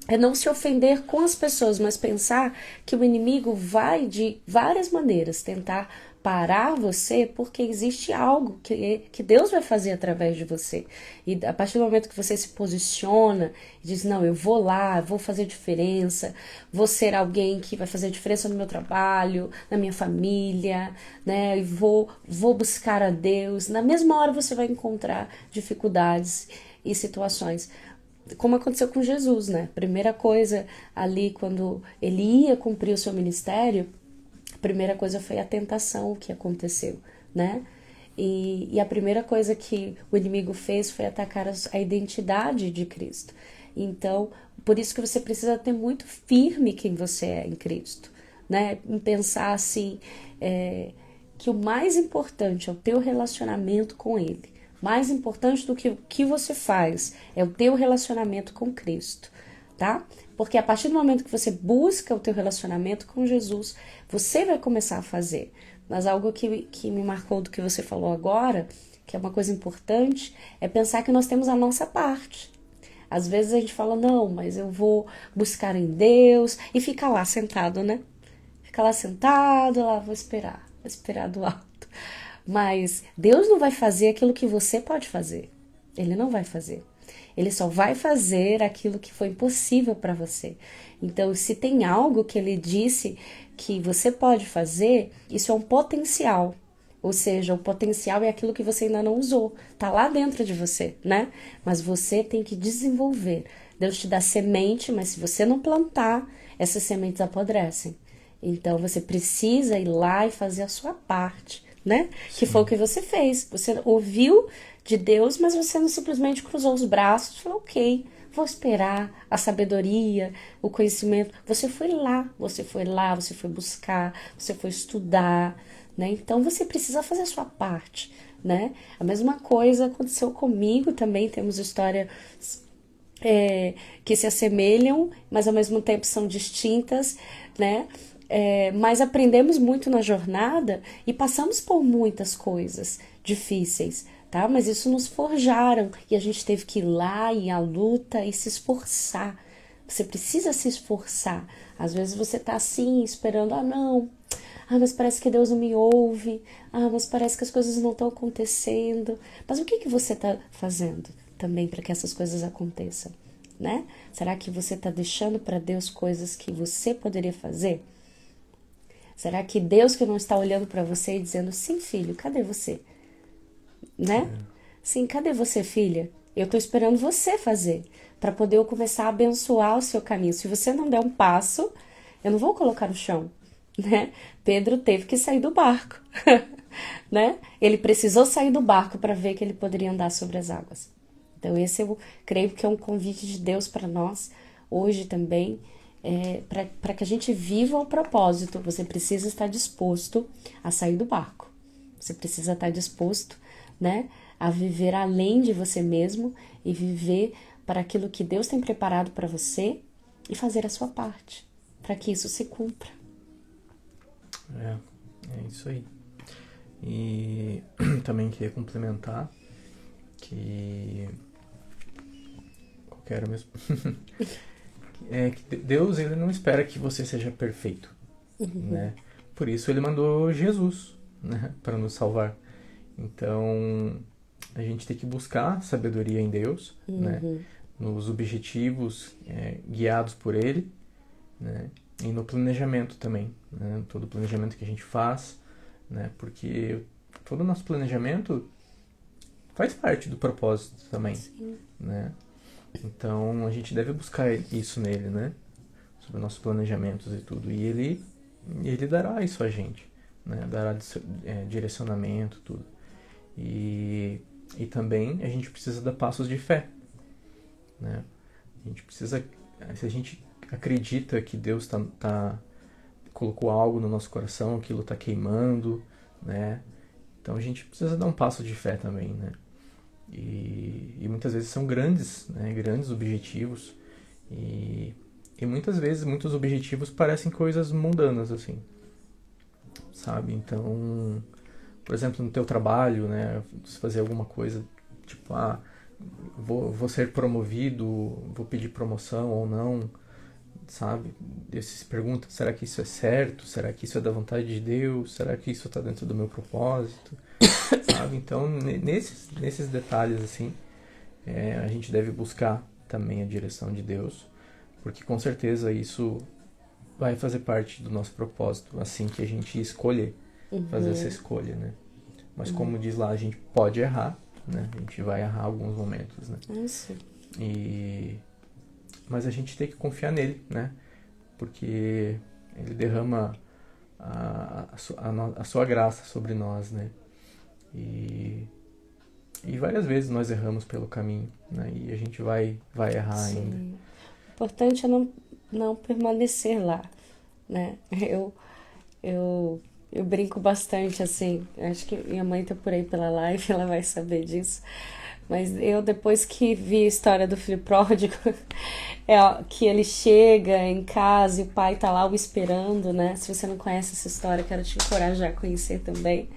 é não se ofender com as pessoas, mas pensar que o inimigo vai de várias maneiras tentar parar você, porque existe algo que Deus vai fazer através de você. E a partir do momento que você se posiciona e diz, não, eu vou lá, vou fazer diferença, vou ser alguém que vai fazer diferença no meu trabalho, na minha família, né? E vou buscar a Deus. Na mesma hora você vai encontrar dificuldades e situações. Como aconteceu com Jesus, né? Primeira coisa ali, quando ele ia cumprir o seu ministério, a primeira coisa foi a tentação que aconteceu, né? E a primeira coisa que o inimigo fez foi atacar a identidade de Cristo. Então, por isso que você precisa ter muito firme quem você é em Cristo, né? Em pensar assim, que o mais importante é o teu relacionamento com Ele. Mais importante do que o que você faz é o teu relacionamento com Cristo, tá? Porque a partir do momento que você busca o teu relacionamento com Jesus, você vai começar a fazer. Mas algo que me marcou do que você falou agora, que é uma coisa importante, é pensar que nós temos a nossa parte. Às vezes a gente fala, não, mas eu vou buscar em Deus e fica lá sentado, né? Fica lá sentado, lá vou esperar do alto. Mas Deus não vai fazer aquilo que você pode fazer. Ele não vai fazer. Ele só vai fazer aquilo que foi impossível para você. Então, se tem algo que ele disse que você pode fazer, isso é um potencial. Ou seja, o potencial é aquilo que você ainda não usou. Tá lá dentro de você, né? Mas você tem que desenvolver. Deus te dá semente, mas se você não plantar, essas sementes apodrecem. Então, você precisa ir lá e fazer a sua parte, né? Sim. Que foi o que você fez. Você ouviu de Deus, mas você não simplesmente cruzou os braços e falou, ok, vou esperar a sabedoria, o conhecimento. Você foi buscar, você foi estudar, né? Então você precisa fazer a sua parte, né? A mesma coisa aconteceu comigo também. Temos histórias que se assemelham, mas ao mesmo tempo são distintas, né? Mas aprendemos muito na jornada e passamos por muitas coisas difíceis, tá? Mas isso nos forjaram e a gente teve que ir lá e a luta e se esforçar. Você precisa se esforçar. Às vezes você tá assim, esperando, não, mas parece que Deus não me ouve, mas parece que as coisas não estão acontecendo. Mas o que que você tá fazendo também para que essas coisas aconteçam, né? Será que você tá deixando para Deus coisas que você poderia fazer? Será que Deus que não está olhando para você e dizendo, sim, filho, cadê você? Né? Sim, cadê você, filha? Eu tô esperando você fazer, para poder eu começar a abençoar o seu caminho. Se você não der um passo, eu não vou colocar no chão, né? Pedro teve que sair do barco, né? Ele precisou sair do barco para ver que ele poderia andar sobre as águas. Então esse eu creio que é um convite de Deus para nós hoje também, para que a gente viva o propósito. Você precisa estar disposto a sair do barco. Você precisa estar disposto, né, a viver além de você mesmo e viver para aquilo que Deus tem preparado para você e fazer a sua parte, para que isso se cumpra. É isso aí. E também queria complementar que... Qual que era mesmo? Que Deus, ele não espera que você seja perfeito, né? Por isso ele mandou Jesus, né, para nos salvar. Então a gente tem que buscar sabedoria em Deus, né, nos objetivos guiados por Ele, né, e no planejamento também, né, todo o planejamento que a gente faz, né, porque todo o nosso planejamento faz parte do propósito também, né? Então a gente deve buscar isso nele, né, sobre nossos planejamentos e tudo, e ele dará isso a gente, né, dará direcionamento, tudo. E também a gente precisa dar passos de fé, né? A gente precisa, se a gente acredita que Deus colocou algo no nosso coração, aquilo está queimando, né? Então a gente precisa dar um passo de fé também, né? E muitas vezes são grandes, né? Grandes objetivos e muitas vezes muitos objetivos parecem coisas mundanas, assim, sabe? Então, por exemplo, no teu trabalho, né, fazer alguma coisa, tipo, vou ser promovido, vou pedir promoção ou não, sabe? Você se pergunta, será que isso é certo? Será que isso é da vontade de Deus? Será que isso está dentro do meu propósito? Sabe? Então, nesses detalhes, assim, a gente deve buscar também a direção de Deus, porque com certeza isso vai fazer parte do nosso propósito, assim que a gente escolher fazer essa escolha, né? Mas como diz lá, a gente pode errar, né? A gente vai errar alguns momentos, né? Isso. Mas a gente tem que confiar nele, né? Porque ele derrama a sua graça sobre nós, né? E várias vezes nós erramos pelo caminho, né? E a gente vai errar ainda. O importante é não permanecer lá, né? Eu brinco bastante, assim, acho que minha mãe tá por aí pela live, ela vai saber disso. Mas eu, depois que vi a história do filho pródigo, que ele chega em casa e o pai tá lá o esperando, né? Se você não conhece essa história, quero te encorajar a conhecer também.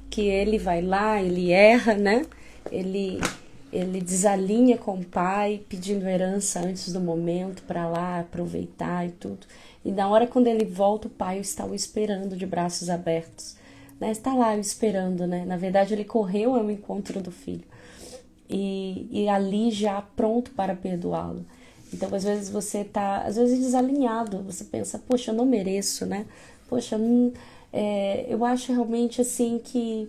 Que ele vai lá, ele erra, né? Ele desalinha com o pai, pedindo herança antes do momento para lá aproveitar e tudo. E na hora quando ele volta, o pai está o esperando de braços abertos, né? Está lá o esperando, né? Na verdade, ele correu ao encontro do filho e ali já pronto para perdoá-lo. Então, às vezes você tá, desalinhado, você pensa, poxa, eu não mereço, né? Poxa, eu acho realmente assim que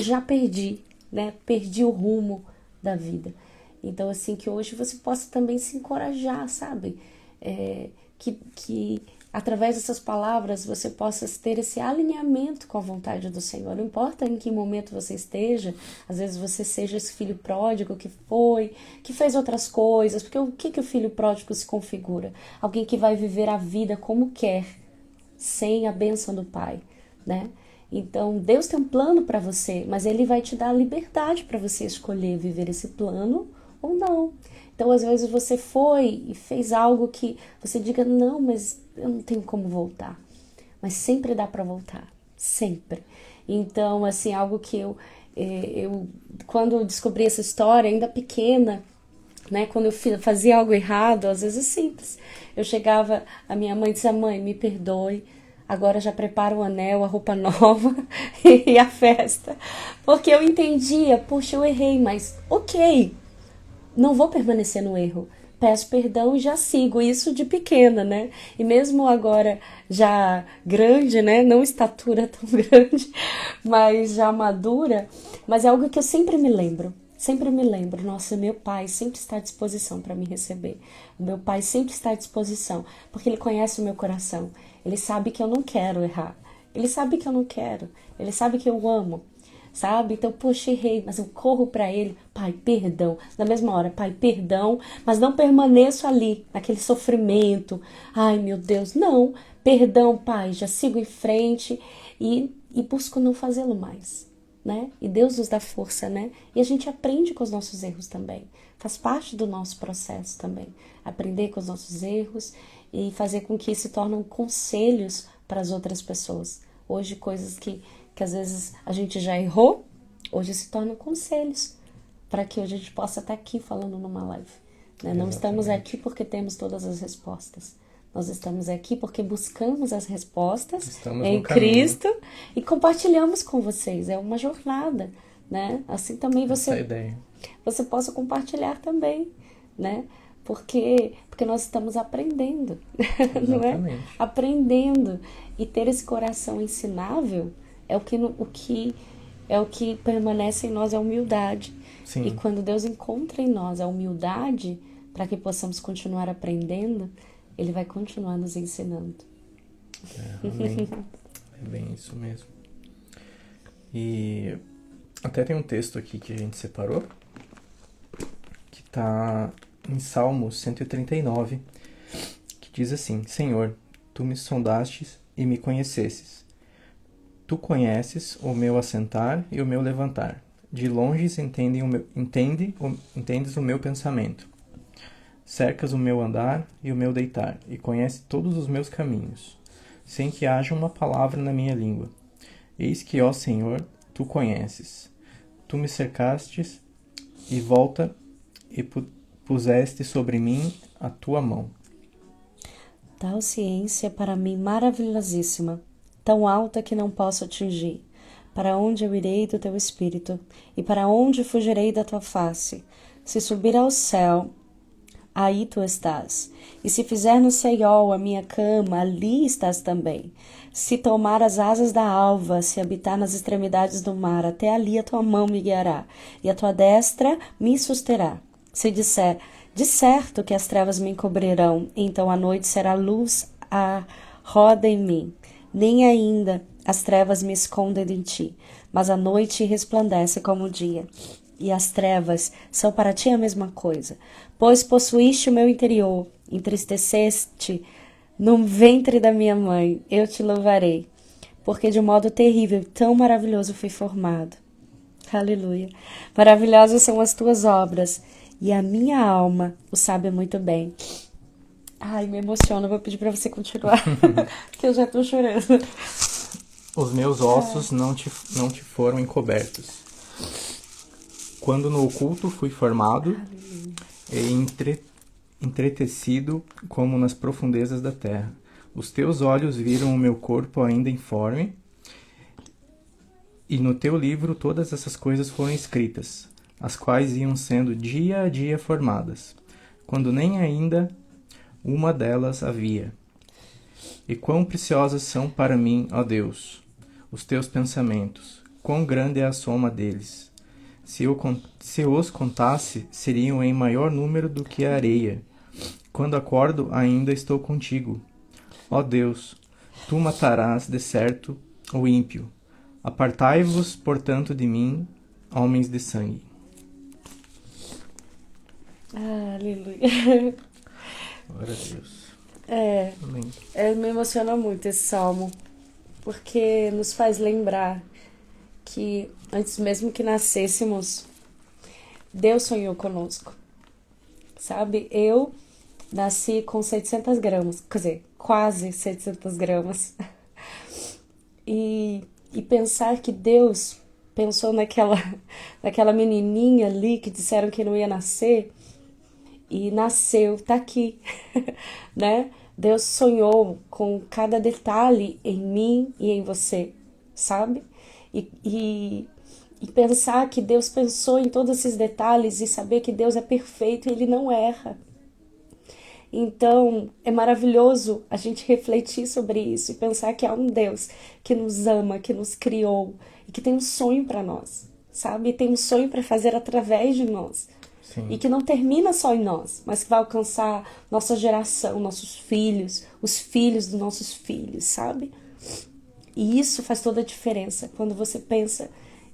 já perdi, né? Perdi o rumo da vida. Então, assim, que hoje você possa também se encorajar, sabe? Que através dessas palavras você possa ter esse alinhamento com a vontade do Senhor. Não importa em que momento você esteja, às vezes você seja esse filho pródigo que fez outras coisas, porque o que o filho pródigo se configura? Alguém que vai viver a vida como quer, sem a bênção do Pai, né? Então, Deus tem um plano para você, mas Ele vai te dar a liberdade para você escolher viver esse plano ou não. Então, às vezes você foi e fez algo que você diga, não, mas eu não tenho como voltar. Mas sempre dá para voltar, sempre. Então, assim, algo que Eu, quando eu descobri essa história, ainda pequena, né, quando eu fazia algo errado, às vezes simples, eu chegava, a minha mãe dizia: mãe, me perdoe, agora já prepara o anel, a roupa nova e a festa. Porque eu entendia, puxa, eu errei, mas ok, não vou permanecer no erro. Peço perdão e já sigo, isso de pequena, né? E mesmo agora já grande, né? Não estatura tão grande, mas já madura. Mas é algo que eu sempre me lembro. Sempre me lembro. Nossa, meu pai sempre está à disposição para me receber. O meu pai sempre está à disposição, porque ele conhece o meu coração. Ele sabe que eu não quero errar. Ele sabe que eu não quero. Ele sabe que eu amo. Sabe? Então, poxa, errei, mas eu corro para ele, pai, perdão. Na mesma hora, pai, perdão, mas não permaneço ali, naquele sofrimento. Ai, meu Deus, não. Perdão, pai, já sigo em frente e busco não fazê-lo mais, né? E Deus nos dá força, né? E a gente aprende com os nossos erros também. Faz parte do nosso processo também. Aprender com os nossos erros e fazer com que se tornem conselhos para as outras pessoas. Hoje, coisas que às vezes a gente já errou, hoje se tornam conselhos, para que hoje a gente possa estar aqui falando numa live. Né? Não estamos aqui porque temos todas as respostas. Nós estamos aqui porque buscamos as respostas em Cristo e compartilhamos com vocês. É uma jornada, né? Assim também você possa compartilhar também, né? Porque nós estamos aprendendo, não é? Aprendendo. E ter esse coração ensinável é o que permanece em nós, a humildade. Sim. E quando Deus encontra em nós a humildade para que possamos continuar aprendendo, Ele vai continuar nos ensinando. Amém. É bem isso mesmo. E até tem um texto aqui que a gente separou, que está em Salmos 139, que diz assim: Senhor, Tu me sondastes e me conhecesses. Tu conheces o meu assentar e o meu levantar. De longe entendes o meu pensamento. Cercas o meu andar e o meu deitar, e conheces todos os meus caminhos, sem que haja uma palavra na minha língua. Eis que, ó Senhor, Tu conheces. Tu me cercastes e volta e puseste sobre mim a Tua mão. Tal ciência para mim maravilhosíssima, tão alta que não posso atingir. Para onde eu irei do Teu Espírito? E para onde fugirei da Tua face? Se subir ao céu, aí Tu estás. E se fizer no Seiol a minha cama, ali estás também. Se tomar as asas da alva, se habitar nas extremidades do mar, até ali a Tua mão me guiará, e a Tua destra me susterá. Se disser, de certo que as trevas me encobrirão, então a noite será luz a roda em mim. Nem ainda as trevas me escondem de Ti, mas a noite resplandece como o dia. E as trevas são para Ti a mesma coisa, pois possuíste o meu interior, entristeceste no ventre da minha mãe, eu Te louvarei, porque de um modo terrível e tão maravilhoso fui formado. Aleluia! Maravilhosas são as Tuas obras, e a minha alma o sabe muito bem. Ai, me emociona, vou pedir para você continuar, que eu já estou chorando. Os meus ossos não te foram encobertos. Quando no oculto fui formado e entretecido como nas profundezas da terra. Os Teus olhos viram o meu corpo ainda informe, e no Teu livro todas essas coisas foram escritas, as quais iam sendo dia a dia formadas, quando nem ainda uma delas havia. E quão preciosas são para mim, ó Deus, os Teus pensamentos, quão grande é a soma deles. Se os contasse, seriam em maior número do que a areia. Quando acordo, ainda estou contigo. Ó Deus, Tu matarás de certo o ímpio. Apartai-vos, portanto, de mim, homens de sangue. Aleluia. Glória a Deus. Amém. Me emociona muito esse salmo, porque nos faz lembrar que antes mesmo que nascêssemos, Deus sonhou conosco, sabe? Eu nasci com 700 gramas, quer dizer, quase 700 gramas. E pensar que Deus pensou naquela menininha ali que disseram que não ia nascer e nasceu, tá aqui, né? Deus sonhou com cada detalhe em mim e em você, sabe? E pensar que Deus pensou em todos esses detalhes e saber que Deus é perfeito e Ele não erra. Então, é maravilhoso a gente refletir sobre isso e pensar que há um Deus que nos ama, que nos criou e que tem um sonho para nós, sabe? E tem um sonho para fazer através de nós. Sim. E que não termina só em nós, mas que vai alcançar nossa geração, nossos filhos, os filhos dos nossos filhos, sabe? E isso faz toda a diferença quando você pensa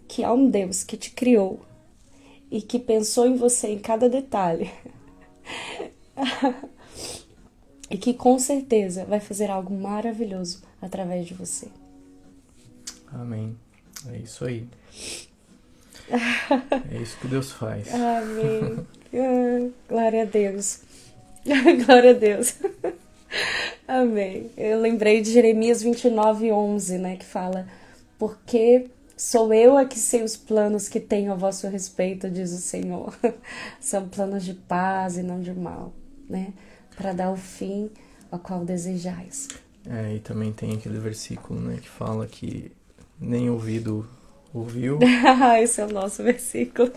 que há um Deus que te criou e que pensou em você em cada detalhe. E que com certeza vai fazer algo maravilhoso através de você. Amém. É isso aí. É isso que Deus faz. Amém. Glória a Deus. Glória a Deus. Amém. Eu lembrei de Jeremias 29:11, né? Que fala: porque sou eu a que sei os planos que tenho a vosso respeito, diz o Senhor. São planos de paz e não de mal, né? Para dar o fim ao qual desejais. E também tem aquele versículo, né, que fala que nem ouvido ouviu. Esse é o nosso versículo.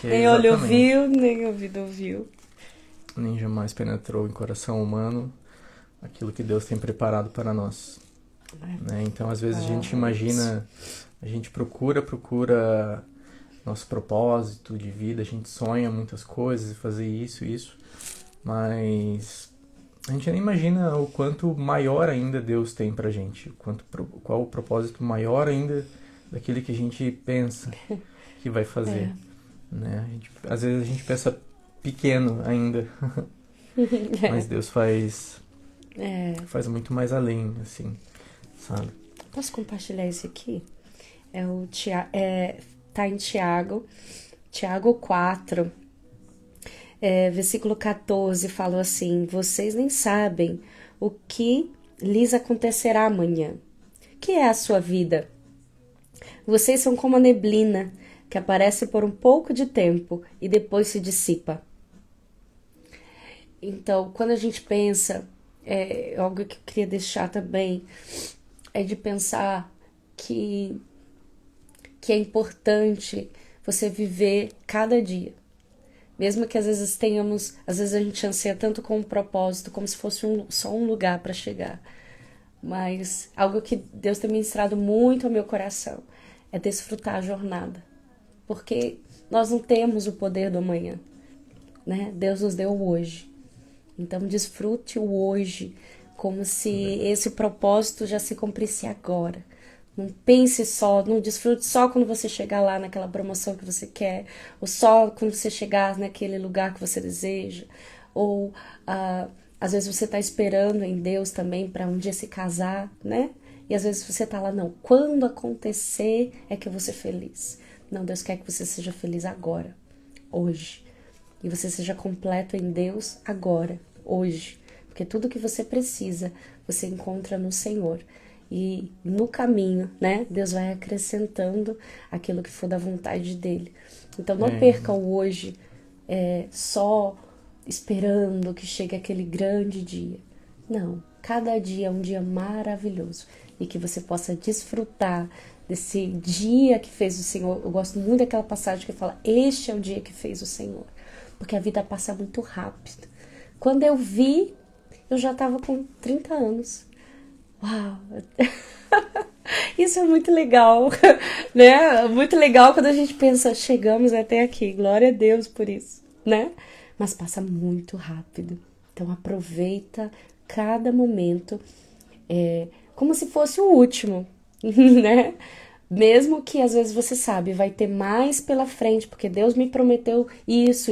Nem É olho viu, nem ouvido ouviu. Nem jamais penetrou em coração humano aquilo que Deus tem preparado para nós. Né? Então, às vezes a gente imagina, a gente procura nosso propósito de vida, a gente sonha muitas coisas, fazer isso, mas a gente nem imagina o quanto maior ainda Deus tem pra gente, qual o propósito maior ainda daquele que a gente pensa que vai fazer. Né? Às vezes a gente pensa pequeno ainda, mas Deus faz muito mais além, assim, sabe? Posso compartilhar isso aqui? Tá em Tiago 4, versículo 14, fala assim: vocês nem sabem o que lhes acontecerá amanhã. Que é a sua vida? Vocês são como a neblina, que aparece por um pouco de tempo e depois se dissipa. Então, quando a gente pensa, algo que eu queria deixar também, é de pensar que é importante você viver cada dia. Mesmo que às vezes a gente anseia tanto com um propósito, como se fosse só um lugar para chegar. Mas algo que Deus tem ministrado muito ao meu coração é desfrutar a jornada. Porque nós não temos o poder do amanhã, né? Deus nos deu o hoje. Então desfrute o hoje, como se esse propósito já se cumprisse agora. Não pense só, não desfrute só quando você chegar lá naquela promoção que você quer, ou só quando você chegar naquele lugar que você deseja, ou às vezes você está esperando em Deus também para um dia se casar, né? E às vezes você está lá, não, quando acontecer é que eu vou ser feliz. Não, Deus quer que você seja feliz agora, hoje. E você seja completo em Deus agora, hoje. Porque tudo que você precisa, você encontra no Senhor. E no caminho, né, Deus vai acrescentando aquilo que for da vontade dele. Então não perca o hoje só esperando que chegue aquele grande dia. Não, cada dia é um dia maravilhoso e que você possa desfrutar desse dia que fez o Senhor. Eu gosto muito daquela passagem que fala: este é o dia que fez o Senhor. Porque a vida passa muito rápido. Quando eu vi, eu já estava com 30 anos. Uau! Isso é muito legal, né? Muito legal quando a gente pensa, chegamos até aqui, glória a Deus por isso, né? Mas passa muito rápido. Então aproveita cada momento como se fosse o último, né? Mesmo que às vezes você sabe, vai ter mais pela frente, porque Deus me prometeu isso,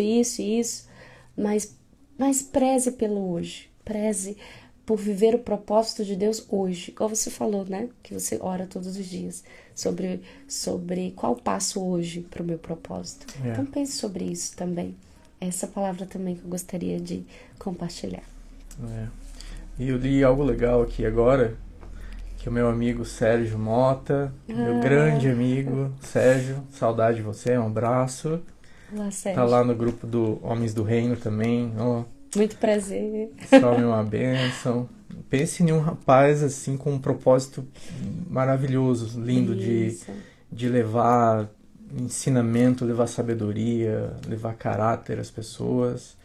mas preze pelo hoje, preze por viver o propósito de Deus hoje. Igual você falou, né? Que você ora todos os dias sobre qual passo hoje para o meu propósito. Então pense sobre isso também. Essa palavra também que eu gostaria de compartilhar. E eu li algo legal aqui agora, que é o meu amigo Sérgio Mota, meu Ah, grande amigo Sérgio, saudade de você, um abraço. olá, Tá lá Sérgio. no grupo do Homens do Reino também, ó, Muito prazer. esse homem é uma bênção. Pense em um rapaz assim com um propósito maravilhoso, lindo Isso. de levar ensinamento, levar sabedoria, levar caráter às pessoas.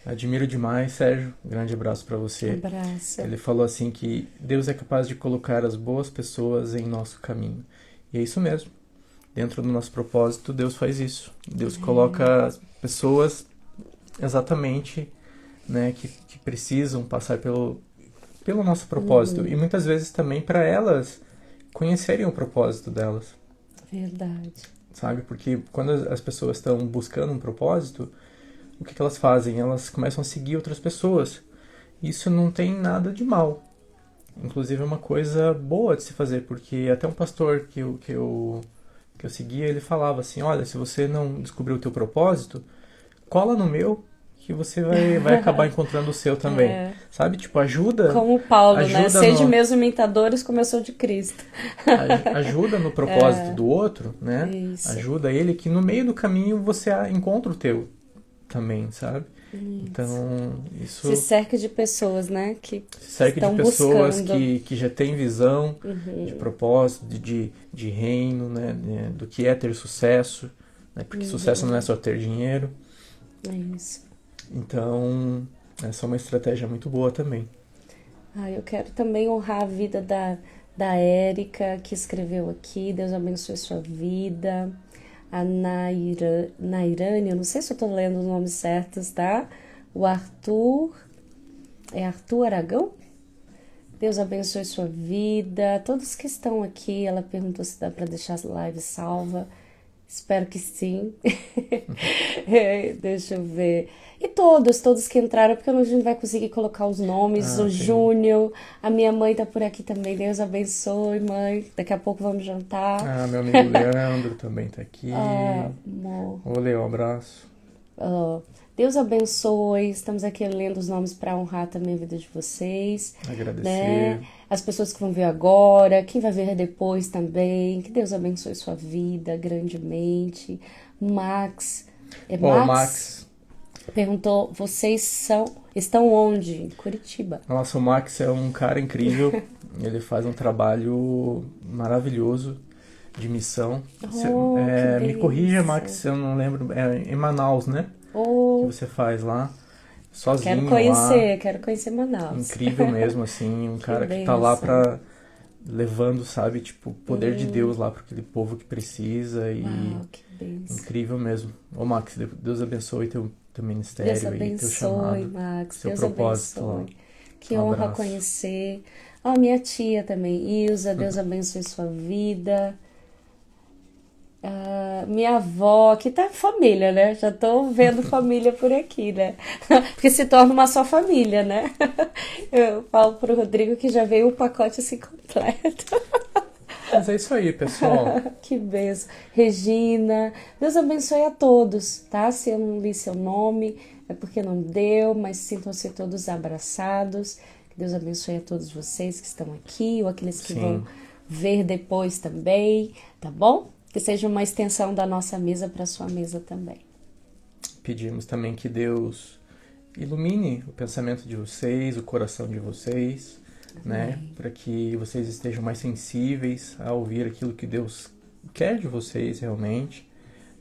Admiro demais, Sérgio. Um grande abraço para você. Abraço. Ele falou assim que Deus é capaz de colocar as boas pessoas em nosso caminho. E é isso mesmo. Dentro do nosso propósito, Deus faz isso. Deus coloca as pessoas exatamente, né, que precisam passar pelo nosso propósito. E muitas vezes também para elas conhecerem o propósito delas, Verdade. sabe? Porque quando as pessoas estão buscando um propósito, o que elas fazem? Elas começam a seguir outras pessoas. Isso não tem nada de mal. Inclusive é uma coisa boa de se fazer, porque até um pastor que eu seguia, ele falava assim, olha, se você não descobrir o teu propósito, cola no meu, que você vai acabar encontrando o seu também. É, Sabe? Tipo, ajuda, como Paulo, né? ajuda Sede no, meus imitadores como eu sou de Cristo. ajuda no propósito do outro, né? Isso. Ajuda ele que no meio do caminho você encontra o teu também, sabe? Isso. Então, Se isso cerca de pessoas, né? Que se cerca de estão pessoas buscando. que já têm visão de propósito, de reino, né? Do que é ter sucesso, né? Porque sucesso não é só ter dinheiro. É isso. Então, essa é uma estratégia muito boa também. Ah, eu quero também honrar a vida da Érica, que escreveu aqui. Deus abençoe sua vida. A Nairane, eu não sei se eu tô lendo os nomes certos, tá? O Arthur. É Arthur Aragão? Deus abençoe sua vida. Todos que estão aqui, ela perguntou se dá para deixar a live salva. Espero que sim. Deixa eu ver. E todos que entraram, porque a gente vai conseguir colocar os nomes. Ah, O sim. Júnior, a minha mãe tá por aqui também. Deus abençoe, mãe. Daqui a pouco vamos jantar. Ah, meu amigo Leandro também tá Ah, aqui. amor. Ô, Leo, um abraço. Ah, Deus abençoe. Estamos aqui lendo os nomes para honrar também a vida de vocês, né? Agradecer. As pessoas que vão ver agora, quem vai ver depois também. Que Deus abençoe sua vida grandemente. Max, Ô, Max Max. perguntou: estão onde? Em Curitiba. Nossa, o Max é um cara incrível. Ele faz um trabalho maravilhoso de missão. Oh, que Me corrija, Max, bênção. se eu não lembro. É em Manaus, né? Que Oh, você faz lá. Sozinho lá. quero conhecer Manaus. Incrível mesmo, assim. Um Que cara que tá lá bênção. levando, sabe, tipo, o poder de Deus lá para aquele povo que precisa e Uau, que bênção. incrível mesmo. Ô Max, Deus abençoe teu Deus ministério aí, teu abençoe, chamado, Max. seu Deus propósito lá. abençoe. Que Um honra abraço. conhecer. Ah, minha tia também, Ilza. Deus abençoe sua vida. Ah, minha avó, que tá família, né? Já tô vendo família por aqui, né? Porque se torna uma só família, né? Eu falo pro Rodrigo que já veio o pacote assim completo. Mas é isso aí, pessoal. Que benção. Regina, Deus abençoe a todos, tá? Se eu não li seu nome, é porque não deu, mas sintam-se todos abraçados. Que Deus abençoe a todos vocês que estão aqui, ou aqueles que vão Sim, ver depois também, tá bom? Que seja uma extensão da nossa mesa para sua mesa também. pedimos também que Deus ilumine o pensamento de vocês, o coração de vocês, né? Amém. Para que vocês estejam mais sensíveis a ouvir aquilo que Deus quer de vocês realmente,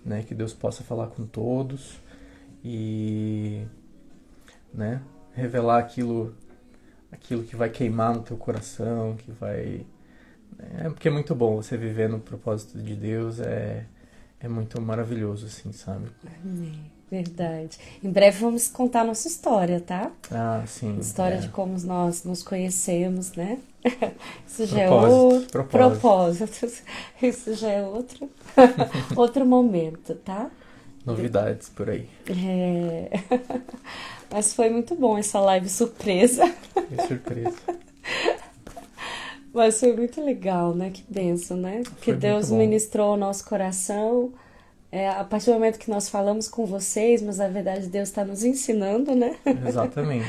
né? Que Deus possa falar com todos e, né? Revelar aquilo que vai queimar no teu coração, que vai... porque é muito bom você viver no propósito de Deus, é muito maravilhoso, assim, sabe? Amém. Verdade. Em breve vamos contar nossa história, tá? Ah, sim, História de como nós nos conhecemos, né? Isso já é propósito, outro propósito. propósito. Isso já é outro momento, tá? Novidades por aí. É... Mas foi muito bom essa live surpresa. Que surpresa. Mas foi muito legal, né? Que bênção, né? Que Foi muito Deus bom. ministrou ao nosso coração. A partir do momento que nós falamos com vocês, mas na verdade Deus está nos ensinando, né? Exatamente.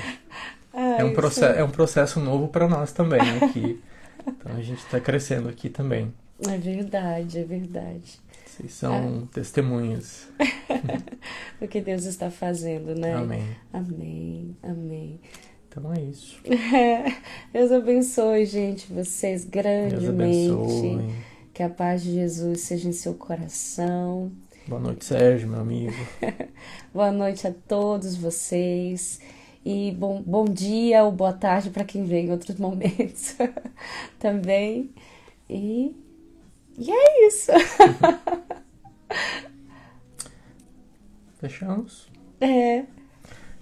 Ah, isso. É um processo novo para nós também aqui. Então a gente está crescendo aqui também. É verdade, é verdade. Vocês são testemunhas. O que Deus está fazendo, né? Amém. Amém, amém. Então é isso. Deus abençoe, gente, vocês Deus grandemente. abençoe. Que a paz de Jesus seja em seu coração. Boa noite, Sérgio, meu amigo. Boa noite a todos vocês. E bom dia ou boa tarde para quem vem em outros momentos também. E é isso. Fechamos. É.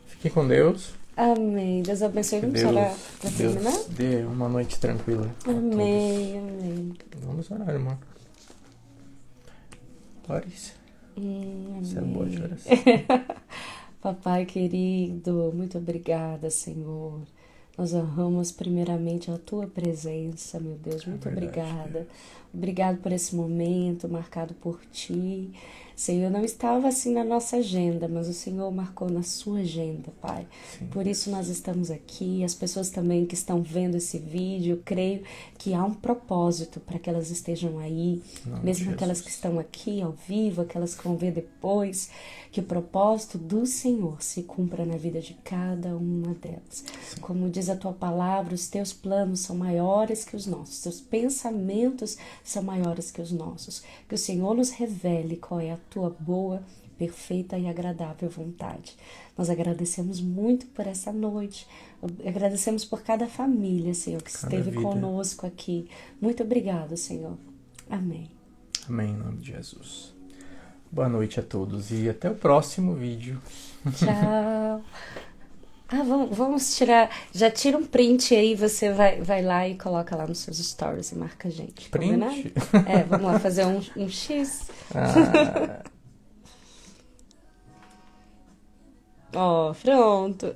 Fique com Deus. Amém. Deus abençoe. Que Vamos orar para Deus terminar? dê uma noite tranquila a todos. Amém. Vamos orar, irmão. Larissa. Você é boa de oração. Papai querido, muito obrigada, Senhor. Nós honramos primeiramente a tua presença, meu Deus. Muito obrigada. Obrigado por esse momento marcado por ti. Senhor, não estava assim na nossa agenda, mas o Senhor marcou na sua agenda, Pai. Sim. Por isso nós estamos aqui. As pessoas também que estão vendo esse vídeo, eu creio que há um propósito para que elas estejam aí, mesmo aquelas que estão aqui ao vivo, aquelas que vão ver depois, que o propósito do Senhor se cumpra na vida de cada uma delas. Sim. Como diz a tua palavra, os teus planos são maiores que os nossos, os teus pensamentos são maiores que os nossos. Que o Senhor nos revele qual é a tua boa, perfeita e agradável vontade. Nós agradecemos muito por essa noite, agradecemos por cada família, Senhor, que esteve conosco aqui. Muito obrigado, Senhor. Amém. Amém, em nome de Jesus. Boa noite a todos e até o próximo vídeo. Tchau. Vamos tirar. Já tira um print aí, você vai lá e coloca lá nos seus stories e marca a gente. Print? Combinado? Vamos lá fazer um X. Ah. Ó, pronto.